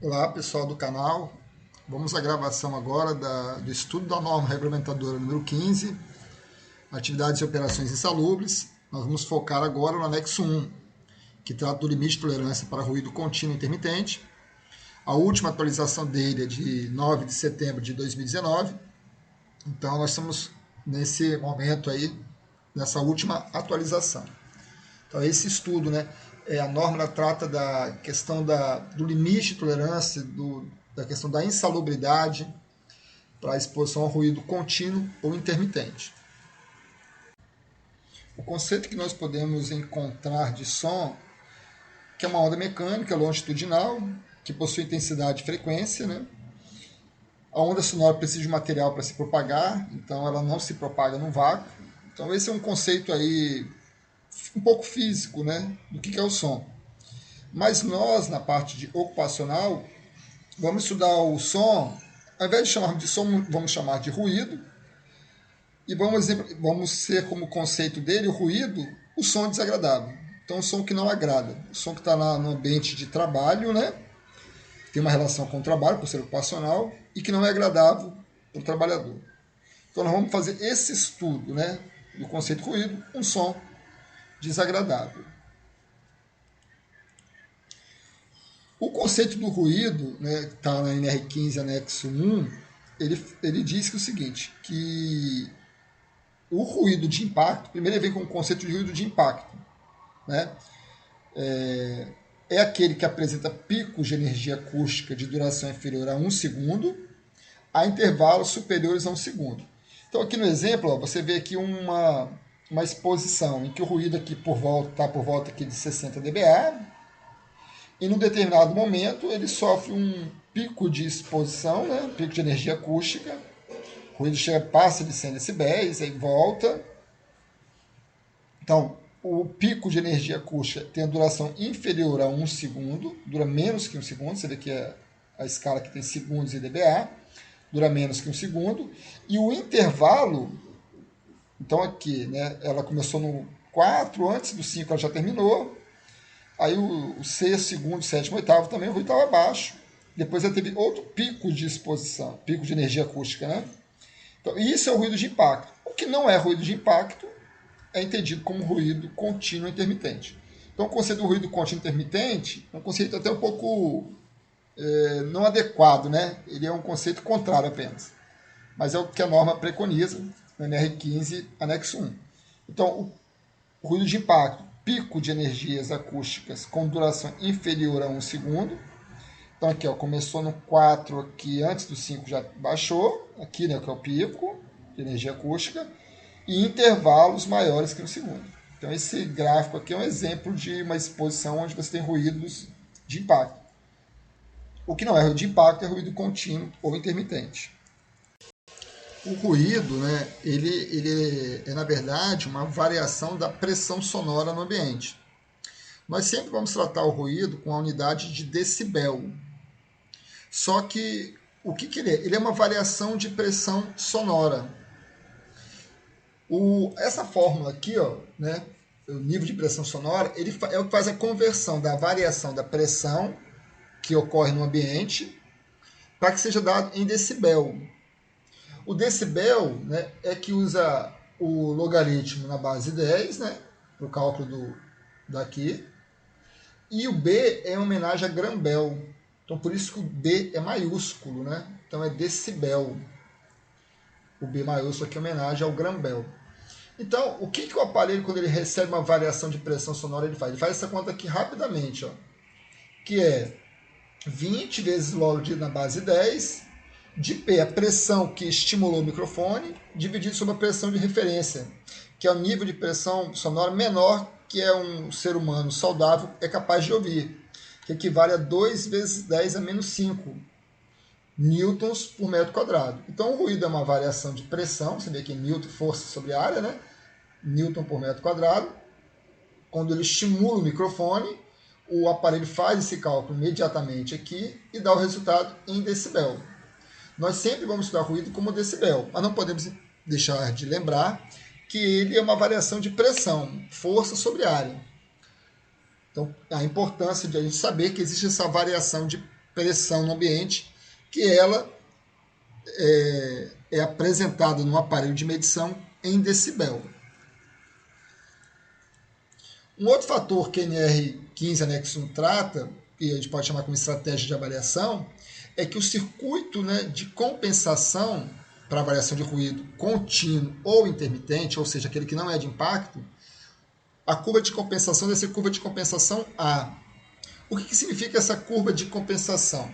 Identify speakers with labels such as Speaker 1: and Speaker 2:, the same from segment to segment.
Speaker 1: Olá, pessoal do canal. Vamos à gravação agora do estudo da norma regulamentadora número 15, atividades e operações insalubres. Nós vamos focar agora no anexo 1, que trata do limite de tolerância para ruído contínuo intermitente. A última atualização dele é de 9 de setembro de 2019. Então, nós estamos nesse momento aí, nessa última atualização. Então, esse estudo, né? A norma ela trata da questão do limite de tolerância, da questão da insalubridade para a exposição ao ruído contínuo ou intermitente. O conceito que nós podemos encontrar de som, que é uma onda mecânica longitudinal, que possui intensidade e frequência, né? A onda sonora precisa de material para se propagar, então ela não se propaga no vácuo. Então esse é um conceito aí um pouco físico, né, do que é o som. Mas nós, na parte de ocupacional, vamos estudar o som, ao invés de chamar de som, vamos chamar de ruído, e vamos ser como conceito dele, o ruído, o som desagradável. Então, o som que não agrada, o som que está no ambiente de trabalho, né, tem uma relação com o trabalho, por ser ocupacional, e que não é agradável para o trabalhador. Então, nós vamos fazer esse estudo, né, do conceito ruído, um som desagradável. O conceito do ruído, né, que está na NR15, anexo 1, ele diz que o seguinte, que o ruído de impacto, primeiro ele vem com o conceito de ruído de impacto, né, é aquele que apresenta picos de energia acústica de duração inferior a 1 segundo, a intervalos superiores a 1 segundo. Então aqui no exemplo, ó, você vê aqui uma exposição em que o ruído aqui está por volta aqui de 60 dBA, e num determinado momento ele sofre um pico de exposição, né, um pico de energia acústica, o ruído passa de 100 decibéis, aí volta. Então, o pico de energia acústica tem a duração inferior a 1 segundo, dura menos que 1 segundo, você vê que é a escala que tem segundos e dBA, dura menos que 1 segundo, e o intervalo, então aqui, né, ela começou no 4, antes do 5 ela já terminou, aí o sexto, segundo, sétimo, oitavo também o ruído estava baixo. Depois ela teve outro pico de exposição, pico de energia acústica, né? Então, isso é o ruído de impacto. O que não é ruído de impacto é entendido como ruído contínuo intermitente. Então, o conceito do ruído contínuo intermitente é um conceito até um pouco não adequado, né? Ele é um conceito contrário apenas. Mas é o que a norma preconiza no NR15, anexo 1. Então, o ruído de impacto, pico de energias acústicas com duração inferior a 1 segundo. Então aqui, ó, começou no 4 aqui, antes do 5 já baixou, aqui, né, que é o pico de energia acústica, e intervalos maiores que 1 segundo. Então esse gráfico aqui é um exemplo de uma exposição onde você tem ruídos de impacto. O que não é ruído de impacto é ruído contínuo ou intermitente. O ruído, né, ele é, na verdade, uma variação da pressão sonora no ambiente. Nós sempre vamos tratar o ruído com a unidade de decibel. Só que, o que ele é? Ele é uma variação de pressão sonora. Essa fórmula aqui, ó, né, o nível de pressão sonora, ele é o que faz a conversão da variação da pressão que ocorre no ambiente para que seja dado em decibel. O decibel, né, é que usa o logaritmo na base 10, né, para o cálculo daqui. E o B é em homenagem a Grambel. Então, por isso que o B é maiúsculo, né? Então, é decibel. O B maiúsculo aqui é em homenagem ao Grambel. Então, o que o aparelho, quando ele recebe uma variação de pressão sonora, ele faz? Ele faz essa conta aqui rapidamente, ó, que é 20 vezes log na base 10 de P, a pressão que estimulou o microfone, dividido sobre a pressão de referência, que é o nível de pressão sonora menor que um ser humano saudável é capaz de ouvir, que equivale a 2 vezes 10 a menos 5 newtons por metro quadrado. Então, o ruído é uma variação de pressão, você vê aqui newton, força sobre a área, né? Newton por metro quadrado. Quando ele estimula o microfone, o aparelho faz esse cálculo imediatamente aqui e dá o resultado em decibel. Nós sempre vamos estudar ruído como decibel, mas não podemos deixar de lembrar que ele é uma variação de pressão, força sobre área. Então, a importância de a gente saber que existe essa variação de pressão no ambiente, que ela é apresentada no aparelho de medição em decibel. Um outro fator que a NR15 anexo 1 trata, e a gente pode chamar como estratégia de avaliação, é que o circuito, né, de compensação para avaliação de ruído contínuo ou intermitente, ou seja, aquele que não é de impacto, a curva de compensação deve ser curva de compensação A. O que significa essa curva de compensação?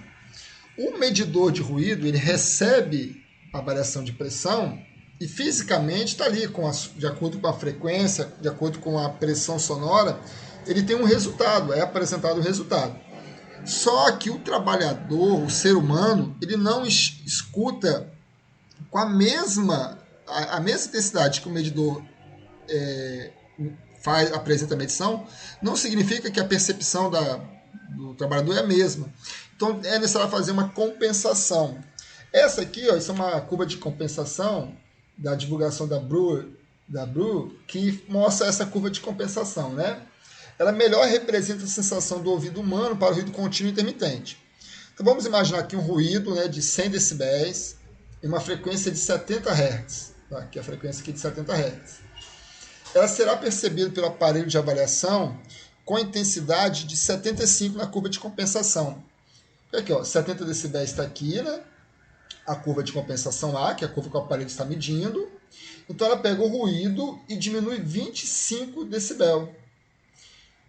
Speaker 1: O medidor de ruído ele recebe a variação de pressão e fisicamente está ali, de acordo com a frequência, de acordo com a pressão sonora, ele tem um resultado, é apresentado o resultado. Só que o trabalhador, o ser humano, ele não escuta com a mesma intensidade que o medidor apresenta a medição, não significa que a percepção do trabalhador é a mesma. Então é necessário fazer uma compensação. Essa aqui, ó, isso é uma curva de compensação da divulgação da Brew, que mostra essa curva de compensação, né? Ela melhor representa a sensação do ouvido humano para o ruído contínuo e intermitente. Então vamos imaginar aqui um ruído, né, de 100 decibéis e uma frequência de 70 Hz. Tá? Aqui a frequência aqui de 70 Hz. Ela será percebida pelo aparelho de avaliação com intensidade de 75 na curva de compensação. Aqui, ó, 70 decibéis está aqui, né? A curva de compensação A, que é a curva que o aparelho está medindo. Então ela pega o ruído e diminui 25 decibel.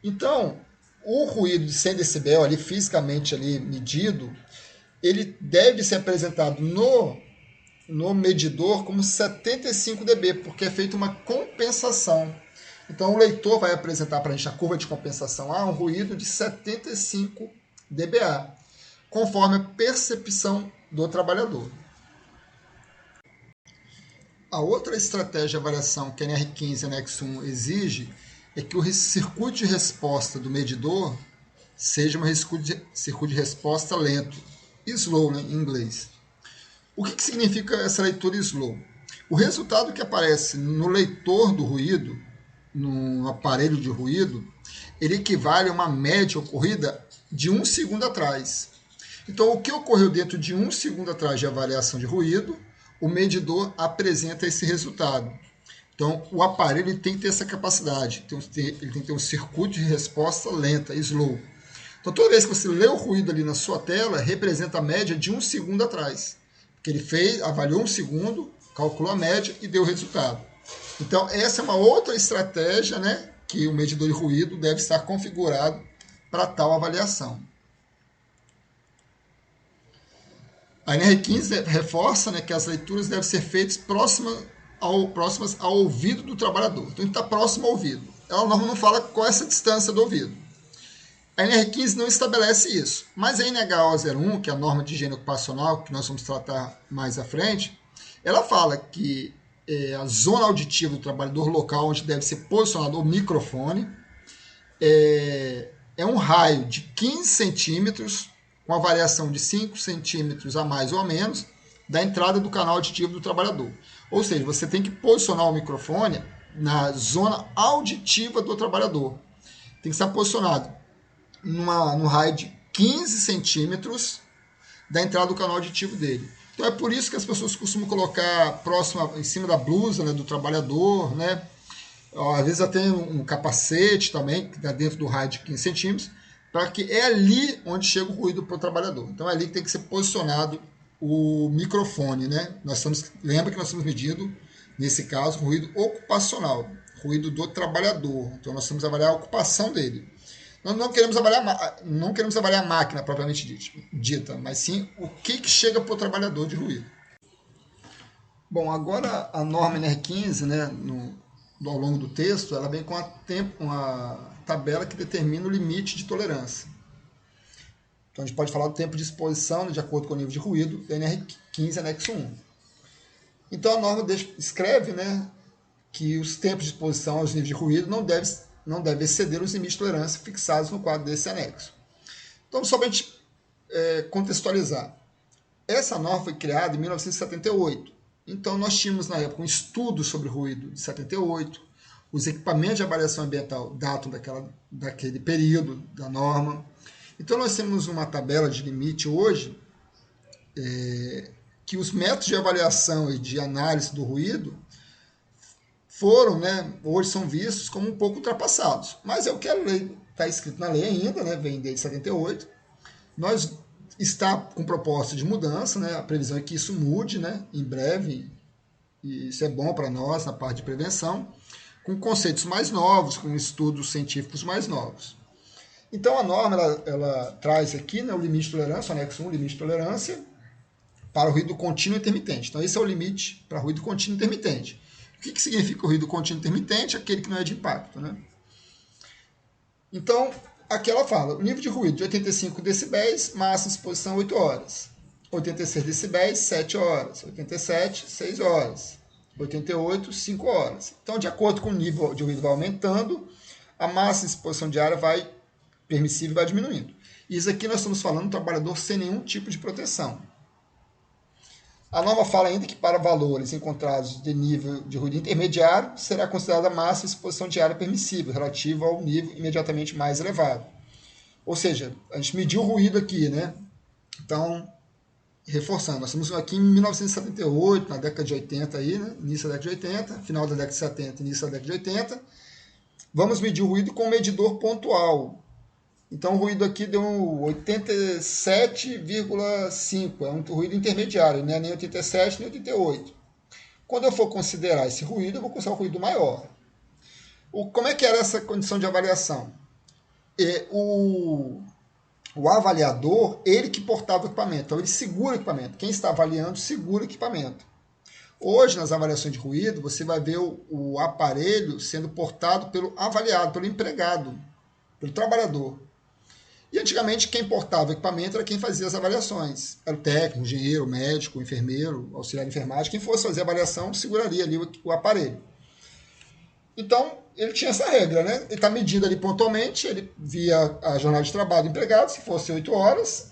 Speaker 1: Então, o ruído de 100 decibel, ali, fisicamente ali, medido, ele deve ser apresentado no medidor como 75 dB, porque é feita uma compensação. Então o leitor vai apresentar para a gente a curva de compensação A, um ruído de 75 dBA, conforme a percepção do trabalhador. A outra estratégia de avaliação que a NR15 anexo 1 exige é que o circuito de resposta do medidor seja um circuito de resposta lento, slow, né, em inglês. O que significa essa leitura slow? O resultado que aparece no leitor do ruído, no aparelho de ruído, ele equivale a uma média ocorrida de 1 segundo atrás. Então, o que ocorreu dentro de 1 segundo atrás de avaliação de ruído, o medidor apresenta esse resultado. Então, o aparelho tem que ter essa capacidade, ele tem que ter um circuito de resposta lenta, slow. Então, toda vez que você lê o ruído ali na sua tela, representa a média de 1 segundo atrás. Porque ele avaliou 1 segundo, calculou a média e deu o resultado. Então, essa é uma outra estratégia, né, que o medidor de ruído deve estar configurado para tal avaliação. A NR15 reforça, né, que as leituras devem ser feitas próximas ao ouvido do trabalhador. Então, está próximo ao ouvido. A norma não fala qual é essa distância do ouvido. A NR15 não estabelece isso. Mas a NH01, que é a norma de higiene ocupacional, que nós vamos tratar mais à frente, ela fala que a zona auditiva do trabalhador local, onde deve ser posicionado o microfone, é um raio de 15 centímetros, com a variação de 5 centímetros a mais ou a menos, da entrada do canal auditivo do trabalhador. Ou seja, você tem que posicionar o microfone na zona auditiva do trabalhador. Tem que estar posicionado no raio de 15 centímetros da entrada do canal auditivo dele. Então é por isso que as pessoas costumam colocar próximo, em cima da blusa, né, do trabalhador, né? Às vezes até um capacete também, que está dentro do raio de 15 centímetros, para que é ali onde chega o ruído para o trabalhador. Então é ali que tem que ser posicionado o microfone, né? Lembra que nós estamos medindo, nesse caso, ruído ocupacional, ruído do trabalhador. Então nós temos que avaliar a ocupação dele. Nós não queremos avaliar a máquina propriamente dita, mas sim o que chega para o trabalhador de ruído. Bom, agora a norma NR15, né, ao longo do texto, ela vem com uma tabela que determina o limite de tolerância. Então a gente pode falar do tempo de exposição, de acordo com o nível de ruído, da NR15 anexo 1. Então a norma escreve, né, que os tempos de exposição aos níveis de ruído não devem exceder os limites de tolerância fixados no quadro desse anexo. Então, só para a gente contextualizar, essa norma foi criada em 1978. Então, nós tínhamos, na época, um estudo sobre ruído de 78, os equipamentos de avaliação ambiental datam daquele período da norma, Então, nós temos uma tabela de limite hoje, que os métodos de avaliação e de análise do ruído foram, né, hoje são vistos como um pouco ultrapassados. Mas é o que a lei está escrito na lei ainda, né, vem desde 78. Nós está com proposta de mudança, né, a previsão é que isso mude, né, em breve, e isso é bom para nós na parte de prevenção, com conceitos mais novos, com estudos científicos mais novos. Então a norma ela traz aqui, né, o limite de tolerância, o anexo 1, limite de tolerância para o ruído contínuo e intermitente. Então esse é o limite para ruído contínuo e intermitente. O que significa o ruído contínuo e intermitente? Aquele que não é de impacto, né? Então, aqui ela fala, o nível de ruído de 85 decibéis, máxima exposição 8 horas. 86 decibéis, 7 horas. 87, 6 horas. 88, 5 horas. Então, de acordo com o nível de ruído vai aumentando, a máxima exposição diária vai permissível vai diminuindo. Isso aqui nós estamos falando do trabalhador sem nenhum tipo de proteção. A norma fala ainda que para valores encontrados de nível de ruído intermediário, será considerada a máxima exposição diária permissível, relativa ao nível imediatamente mais elevado. Ou seja, a gente mediu o ruído aqui, né? Então, reforçando, nós estamos aqui em 1978, na década de 80, aí, né? Início da década de 80, final da década de 70, início da década de 80. Vamos medir o ruído com um medidor pontual. Então o ruído aqui deu 87,5, é um ruído intermediário, não é nem 87 nem 88. Quando eu for considerar esse ruído, eu vou considerar um ruído maior. Como é que era essa condição de avaliação? O avaliador, ele que portava o equipamento, então ele segura o equipamento. Quem está avaliando segura o equipamento. Hoje, nas avaliações de ruído, você vai ver o aparelho sendo portado pelo avaliado, pelo empregado, pelo trabalhador. E antigamente quem portava o equipamento era quem fazia as avaliações. Era o técnico, o engenheiro, o médico, o enfermeiro, o auxiliar de enfermagem. Quem fosse fazer a avaliação seguraria ali o aparelho. Então, ele tinha essa regra, né? Ele está medindo ali pontualmente, ele via a jornada de trabalho do empregado, se fosse 8 horas,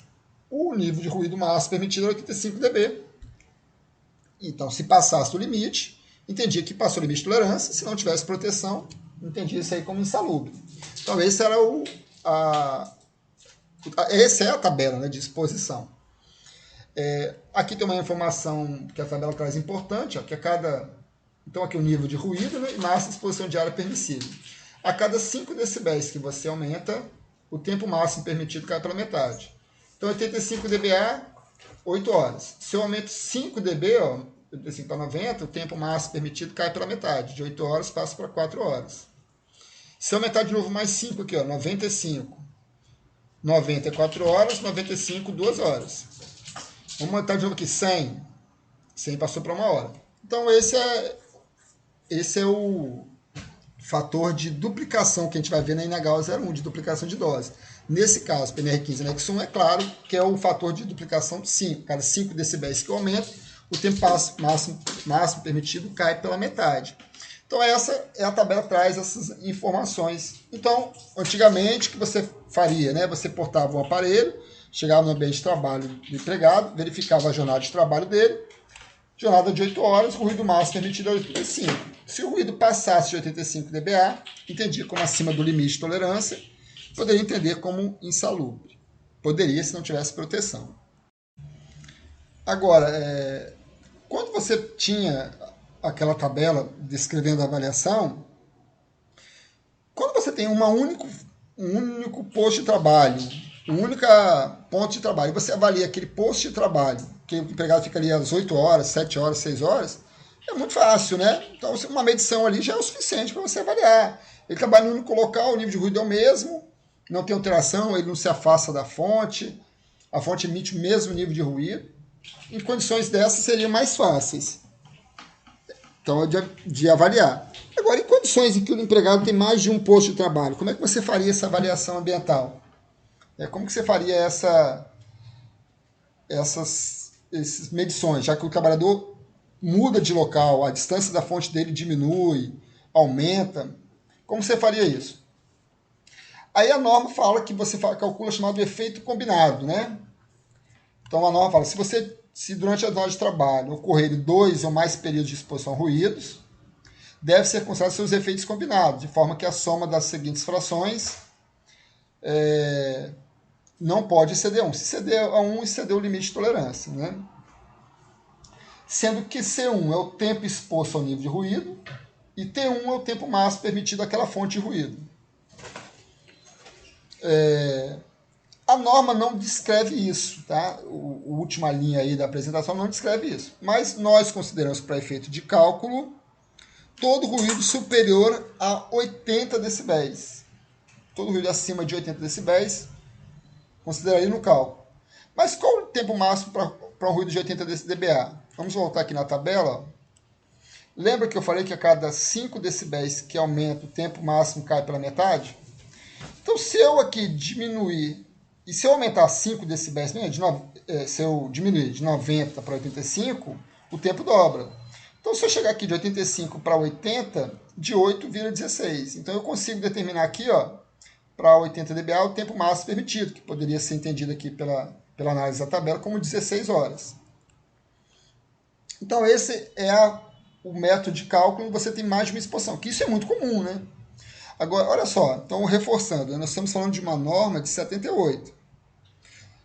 Speaker 1: o nível de ruído máximo permitido era 85 dB. Então, se passasse do limite, entendia que passou o limite de tolerância, se não tivesse proteção, entendia isso aí como insalubre. Então, esse era essa é a tabela, né, de exposição. Aqui tem uma informação que a tabela traz importante, ó, que a cada... Então aqui o nível de ruído, né, e máxima exposição diária permissível. A cada 5 decibéis que você aumenta, o tempo máximo permitido cai pela metade. Então 85 dBA, 8 horas. Se eu aumento 5 dB, ó, 85 para 90, o tempo máximo permitido cai pela metade. De 8 horas passa para 4 horas. Se eu aumentar de novo mais 5 aqui, ó, 95. 94 horas, 95, 2 horas. Vamos aumentar de novo aqui, 100. 100 passou para 1 hora. Então, esse é o fator de duplicação que a gente vai ver na NH 01, de duplicação de dose. Nesse caso, PNR15 anexo 1, é claro que é o fator de duplicação de 5. Cada 5 decibéis que eu aumento, o tempo máximo permitido cai pela metade. Então, essa é a tabela que traz essas informações. Então, antigamente, o que você faria? Né? Você portava um aparelho, chegava no ambiente de trabalho do empregado, verificava a jornada de trabalho dele, jornada de 8 horas, o ruído máximo permitido é 85. Se o ruído passasse de 85 dBA, entendia como acima do limite de tolerância, poderia entender como insalubre. Poderia, se não tivesse proteção. Agora, quando você tinha aquela tabela descrevendo a avaliação, quando você tem um único posto de trabalho, um único ponto de trabalho, e você avalia aquele posto de trabalho, que o empregado fica ali às 8 horas, 7 horas, 6 horas, é muito fácil, né? Então, uma medição ali já é o suficiente para você avaliar. Ele trabalha no único local, o nível de ruído é o mesmo, não tem alteração, ele não se afasta da fonte, a fonte emite o mesmo nível de ruído. Em condições dessas seriam mais fáceis. Então, é de avaliar. Agora, em condições em que o empregado tem mais de um posto de trabalho, como é que você faria essa avaliação ambiental? Como que você faria essas medições, já que o trabalhador muda de local, a distância da fonte dele diminui, aumenta? Como você faria isso? Aí a norma fala que você calcula o chamado efeito combinado, né? Então a norma fala, se durante as horas de trabalho ocorrerem 2 ou mais períodos de exposição a ruídos, deve ser considerados seus efeitos combinados, de forma que a soma das seguintes frações não pode exceder 1. Se exceder a 1, excedeu o limite de tolerância, né? Sendo que C1 é o tempo exposto ao nível de ruído e T1 é o tempo máximo permitido àquela fonte de ruído. A norma não descreve isso, tá? A última linha aí da apresentação não descreve isso. Mas nós consideramos, para efeito de cálculo, todo ruído superior a 80 decibéis. Todo ruído acima de 80 decibéis, consideraria no cálculo. Mas qual o tempo máximo para um ruído de 80 dBA? Vamos voltar aqui na tabela. Lembra que eu falei que a cada 5 decibéis que aumenta, o tempo máximo cai pela metade? Então, se eu aqui diminuir, e se eu aumentar 5 decibéis, se eu diminuir de 90 para 85, o tempo dobra. Então, se eu chegar aqui de 85 para 80, de 8 vira 16. Então, eu consigo determinar aqui, para 80 dBA, o tempo máximo permitido, que poderia ser entendido aqui pela análise da tabela como 16 horas. Então, esse é o método de cálculo, você tem mais de uma exposição, que isso é muito comum, né? Agora, olha só, então reforçando, nós estamos falando de uma norma de 78.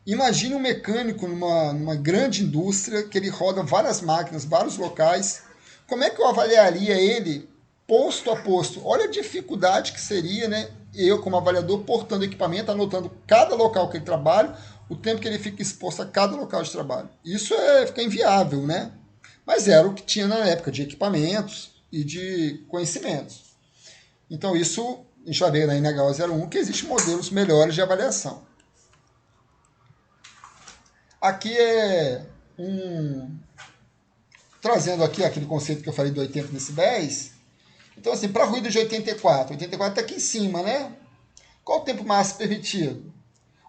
Speaker 1: Imagine um mecânico numa grande indústria, que ele roda várias máquinas, vários locais. Como é que eu avaliaria ele posto a posto? Olha a dificuldade que seria, né? Eu, como avaliador, portando equipamento, anotando cada local que ele trabalha, o tempo que ele fica exposto a cada local de trabalho. Isso fica inviável, né? Mas era o que tinha na época de equipamentos e de conhecimentos. Então, isso, a gente vai ver na NHO 01 que existem modelos melhores de avaliação. Aqui trazendo aqui aquele conceito que eu falei de 80 decibéis. Então, assim, para ruído de 84 está aqui em cima, né? Qual o tempo máximo permitido?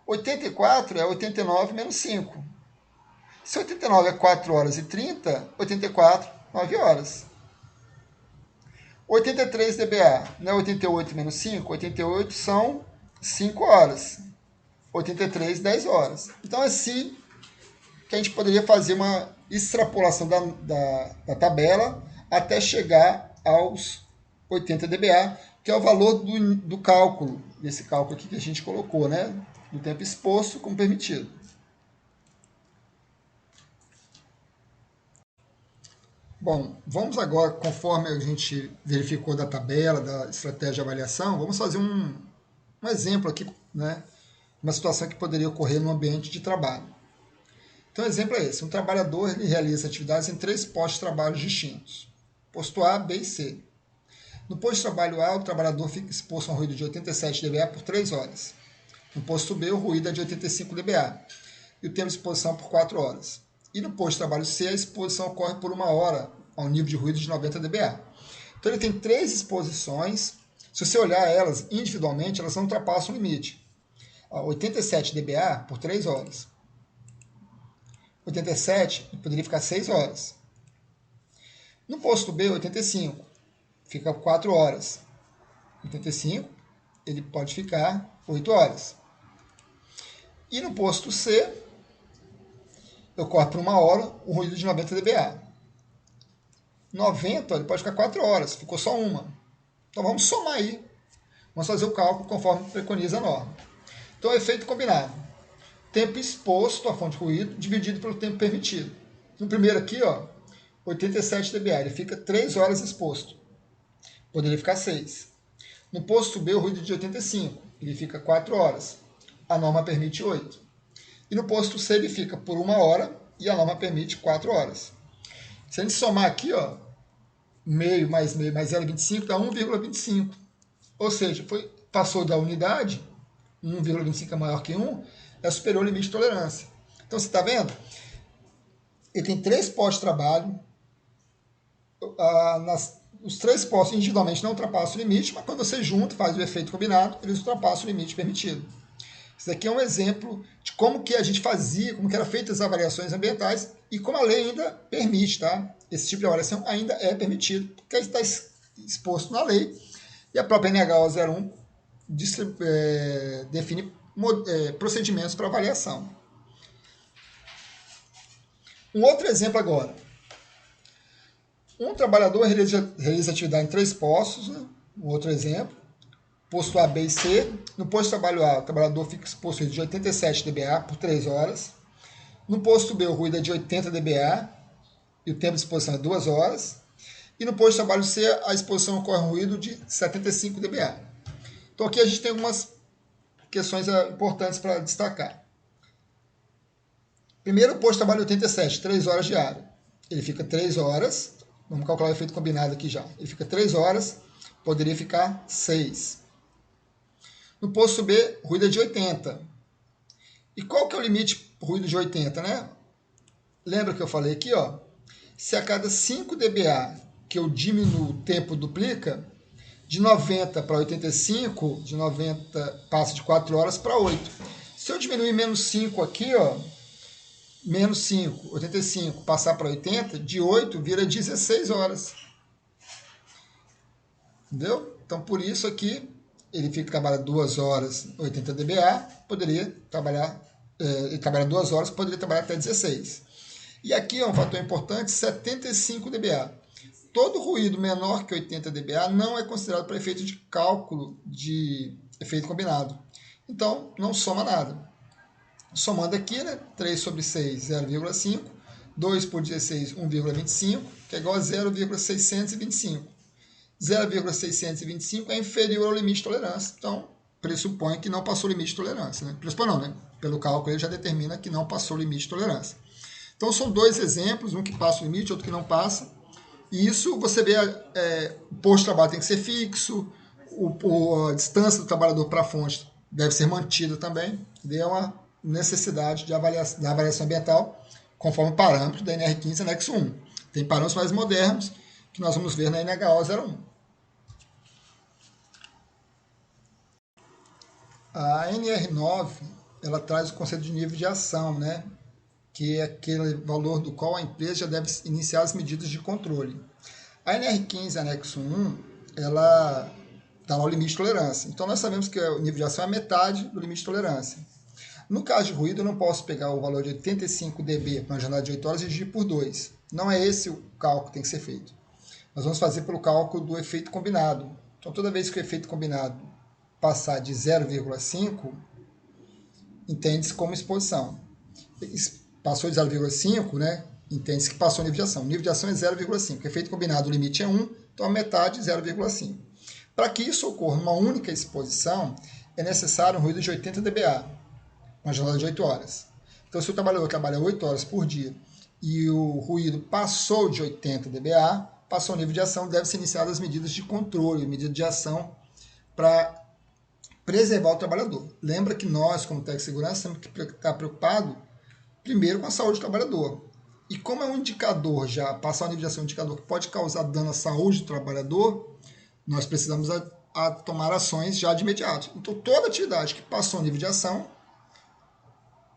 Speaker 1: 84 é 89 menos 5. Se 89 é 4 horas e 30, 84, 9 horas. 83 dBA, não é 88 menos 5? 88 são 5 horas. 83, 10 horas. Então, assim, que a gente poderia fazer uma extrapolação da tabela até chegar aos 80 dBA, que é o valor do cálculo, desse cálculo aqui que a gente colocou, né? Do tempo exposto como permitido. Bom, vamos agora, conforme a gente verificou da tabela, da estratégia de avaliação, vamos fazer um exemplo aqui, né? Uma situação que poderia ocorrer no ambiente de trabalho. Então, o exemplo é esse. Um trabalhador ele realiza atividades em 3 postos de trabalho distintos. Posto A, B e C. No posto de trabalho A, o trabalhador fica exposto a um ruído de 87 dBA por 3 horas. No posto B, o ruído é de 85 dBA. E o tempo de exposição por 4 horas. E no posto de trabalho C, a exposição ocorre por 1 hora, ao nível de ruído de 90 dBA. Então, ele tem 3 exposições. Se você olhar elas individualmente, elas não ultrapassam o limite. 87 dBA por 3 horas. 87, ele poderia ficar 6 horas. No posto B, 85, fica 4 horas. 85, ele pode ficar 8 horas. E no posto C, ocorre por 1 hora o ruído de 90 dBA. 90, ele pode ficar 4 horas, ficou só uma. Então vamos somar aí. Vamos fazer o cálculo conforme preconiza a norma. Então, efeito combinado. Tempo exposto à fonte de ruído dividido pelo tempo permitido. No primeiro aqui, 87 dBA, ele fica 3 horas exposto. Poderia ficar 6. No posto B, o ruído de 85, ele fica 4 horas. A norma permite 8. E no posto C, ele fica por 1 hora e a norma permite 4 horas. Se a gente somar aqui, meio mais 0,25 dá 1,25. Ou seja, passou da unidade, 1,25 é maior que 1, é superior ao limite de tolerância. Então, você está vendo? Ele tem 3 postos de trabalho. Os 3 postos individualmente não ultrapassam o limite, mas quando você junta, faz o efeito combinado, eles ultrapassam o limite permitido. Isso aqui é um exemplo de como que a gente fazia, como que eram feitas as avaliações ambientais e como a lei ainda permite, tá? Esse tipo de avaliação ainda é permitido, porque está exposto na lei e a própria NHO 01 define procedimentos para avaliação. Um outro exemplo agora. Um trabalhador realiza atividade em 3 postos, né? Um outro exemplo. posto A, B e C. No posto de trabalho A, o trabalhador fica exposto de 87 dBA por 3 horas. No posto B, o ruído é de 80 dBA e o tempo de exposição é 2 horas. E no posto de trabalho C, a exposição ocorre um ruído de 75 dBA. Então aqui a gente tem algumas questões importantes para destacar. Primeiro, o posto de trabalho 87, 3 horas diário. Ele fica 3 horas, vamos calcular o efeito combinado aqui já. Ele fica 3 horas, poderia ficar 6. No posto B, ruído é de 80. E qual que é o limite ruído de 80, né? Lembra que eu falei aqui, ó? Se a cada 5 dBA que eu diminuo o tempo duplica, de 90 para 85, de 90 passa de 4 horas para 8. Se eu diminuir menos 5 aqui, ó, menos 5, 85, passar para 80, de 8 vira 16 horas. Entendeu? Então, por isso aqui, ele trabalha 2 horas, 80 dBA, poderia trabalhar, ele trabalha 2 horas, poderia trabalhar até 16. E aqui é um fator importante, 75 dBA. Todo ruído menor que 80 dBA não é considerado para efeito de cálculo de efeito combinado. Então, não soma nada. Somando aqui, né? 3 sobre 6, 0,5. 2 por 16, 1,25, que é igual a 0,625. 0,625 é inferior ao limite de tolerância. Então, pressupõe que não passou o limite de tolerância. Né? Pressupõe não, né? Pelo cálculo, ele já determina que não passou o limite de tolerância. Então, são dois exemplos, um que passa o limite, outro que não passa. E isso, você vê, o posto de trabalho tem que ser fixo, a distância do trabalhador para a fonte deve ser mantida também. É uma necessidade da avaliação ambiental, conforme o parâmetro da NR15 anexo 1. Tem parâmetros mais modernos, que nós vamos ver na NHO 01. A NR9, ela traz o conceito de nível de ação, né? Que é aquele valor do qual a empresa já deve iniciar as medidas de controle. A NR15 anexo 1, ela dá lá o limite de tolerância. Então, nós sabemos que o nível de ação é metade do limite de tolerância. No caso de ruído, eu não posso pegar o valor de 85 dB para uma janela de 8 horas e dividir por 2. Não é esse o cálculo que tem que ser feito. Nós vamos fazer pelo cálculo do efeito combinado. Então, toda vez que o efeito combinado passar de 0,5, entende-se como exposição. Passou de 0,5, né? Entende-se que passou o nível de ação. O nível de ação é 0,5. O efeito combinado, o limite é 1, então a metade é 0,5. Para que isso ocorra numa única exposição, é necessário um ruído de 80 dBA, uma janela de 8 horas. Então, se o trabalhador trabalha 8 horas por dia e o ruído passou de 80 dBA, passou o nível de ação, deve ser iniciadas as medidas de controle, medidas de ação para preservar o trabalhador. Lembra que nós, como técnico de segurança, temos que estar preocupados primeiro com a saúde do trabalhador. E como é um indicador, já passar o nível de ação, um indicador que pode causar dano à saúde do trabalhador, nós precisamos tomar ações já de imediato. Então, toda atividade que passou o nível de ação,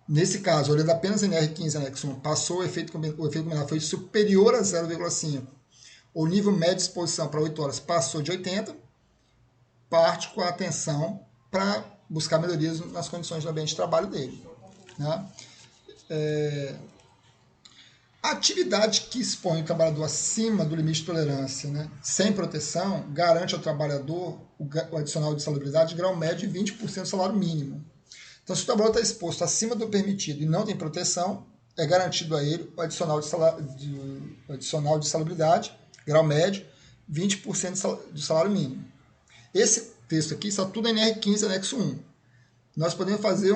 Speaker 1: nesse caso, olhando apenas NR15 anexo 1, passou o efeito combinado foi superior a 0,5, o nível médio de exposição para 8 horas passou de 80, parte com a atenção para buscar melhorias nas condições do ambiente de trabalho dele. Né? A atividade que expõe o trabalhador acima do limite de tolerância, né, sem proteção, garante ao trabalhador o adicional de salubridade de grau médio de 20% do salário mínimo. Então, se o trabalhador está exposto acima do permitido e não tem proteção, é garantido a ele o adicional de salubridade, grau médio, 20% do salário mínimo. Esse texto aqui está tudo em NR15 anexo 1. Nós podemos fazer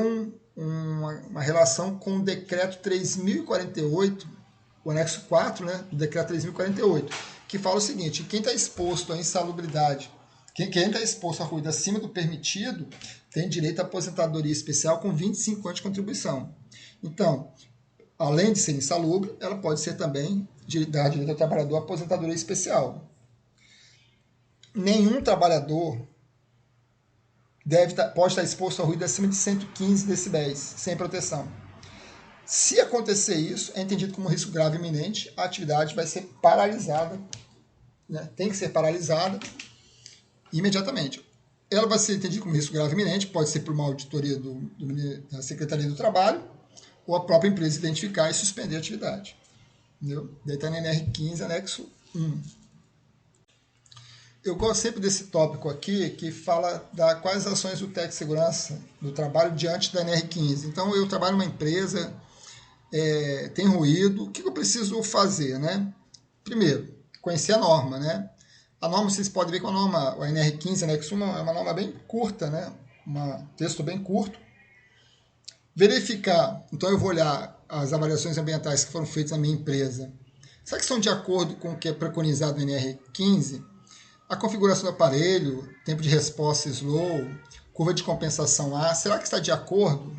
Speaker 1: uma relação com o decreto 3048, o anexo 4, né, do decreto 3048, que fala o seguinte: quem está exposto à insalubridade, quem está exposto a ruído acima do permitido, tem direito à aposentadoria especial com 25 anos de contribuição. Então, além de ser insalubre, ela pode ser também dar direito ao trabalhador à aposentadoria especial. Nenhum trabalhador pode estar exposto a ruído acima de 115 decibéis, sem proteção. Se acontecer isso, é entendido como risco grave e iminente, a atividade vai ser paralisada, né? Tem que ser paralisada imediatamente. Ela vai ser entendida como risco grave e iminente, pode ser por uma auditoria da Secretaria do Trabalho, ou a própria empresa identificar e suspender a atividade. Entendeu? Daí está na NR15, anexo 1. eu gosto sempre desse tópico aqui, que fala da quais ações do técnico de segurança do trabalho diante da NR15. Então, eu trabalho numa empresa, tem ruído, o que eu preciso fazer, né? Primeiro, conhecer a norma, né? A norma, vocês podem ver que a norma, a NR15, anexo 1, é uma norma bem curta, né? Um texto bem curto. Verificar, então eu vou olhar as avaliações ambientais que foram feitas na minha empresa. Será que estão de acordo com o que é preconizado no NR15? A configuração do aparelho, tempo de resposta slow, curva de compensação A, será que está de acordo?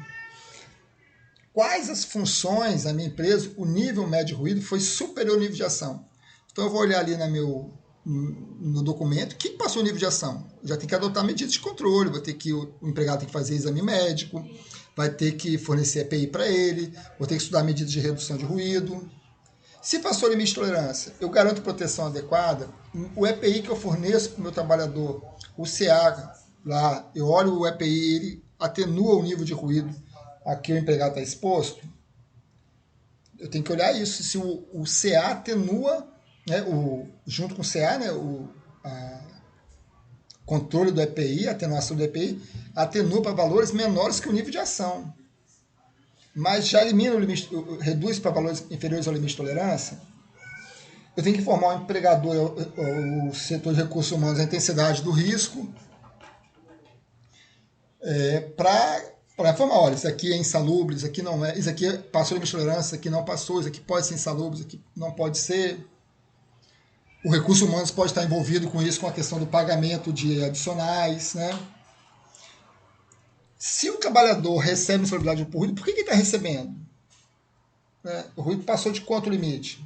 Speaker 1: Quais as funções da minha empresa, o nível médio de ruído foi superior ao nível de ação? Então eu vou olhar ali no documento, o que passou o nível de ação? Já tem que adotar medidas de controle, o empregado tem que fazer exame médico, vai ter que fornecer EPI para ele, vou ter que estudar medidas de redução de ruído. Se passou o limite de tolerância, eu garanto proteção adequada, o EPI que eu forneço para o meu trabalhador, o CA, lá, eu olho o EPI, ele atenua o nível de ruído a que o empregado está exposto. Eu tenho que olhar isso, se o CA atenua, né, junto com o CA, né, controle do EPI, atenuação do EPI, atenua para valores menores que o nível de ação. Mas já elimina o limite, reduz para valores inferiores ao limite de tolerância. Eu tenho que informar o empregador, o setor de recursos humanos, a intensidade do risco, para informar, olha, isso aqui é insalubre, isso aqui não é, isso aqui passou o limite de tolerância, isso aqui não passou, isso aqui pode ser insalubre, isso aqui não pode ser. O recurso humanos pode estar envolvido com isso, com a questão do pagamento de adicionais, né? Se o trabalhador recebe insalubridade por ruído, por que ele está recebendo? O ruído passou de quanto limite?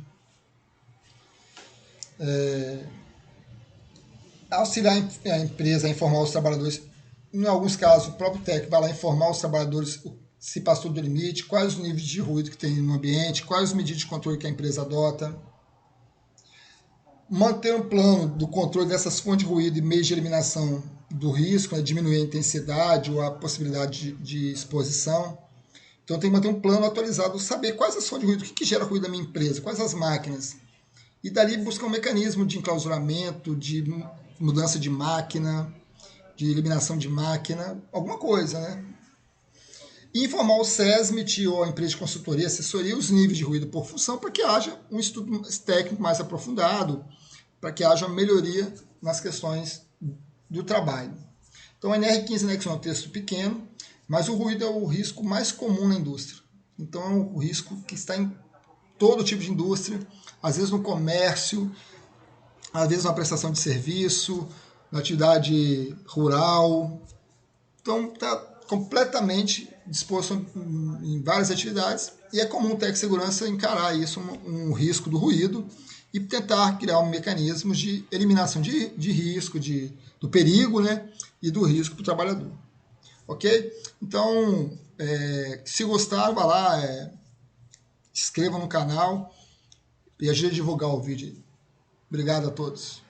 Speaker 1: Auxiliar a empresa a informar os trabalhadores, em alguns casos, o próprio técnico vai lá informar os trabalhadores se passou do limite, quais os níveis de ruído que tem no ambiente, quais as medidas de controle que a empresa adota. Manter um plano do controle dessas fontes de ruído e meios de eliminação do risco, né, diminuir a intensidade ou a possibilidade de exposição. Então, tem que manter um plano atualizado, saber quais as fontes de ruído, o que gera ruído na minha empresa, quais as máquinas. E dali buscar um mecanismo de enclausuramento, de mudança de máquina, de eliminação de máquina, alguma coisa, né? E informar o SESMIT ou a empresa de consultoria, assessoria, os níveis de ruído por função, para que haja um estudo técnico mais aprofundado, para que haja uma melhoria nas questões do trabalho. Então, a NR15 anexo é um texto pequeno, mas o ruído é o risco mais comum na indústria. Então, é um risco que está em todo tipo de indústria, às vezes no comércio, às vezes na prestação de serviço, na atividade rural. Então, está completamente disposto em várias atividades e é comum o técnico de segurança encarar isso, um risco do ruído, e tentar criar um mecanismo de eliminação de risco, do perigo, né, e do risco para o trabalhador. Ok? Então, se gostar, vá lá, se inscreva no canal e ajude a divulgar o vídeo. Obrigado a todos.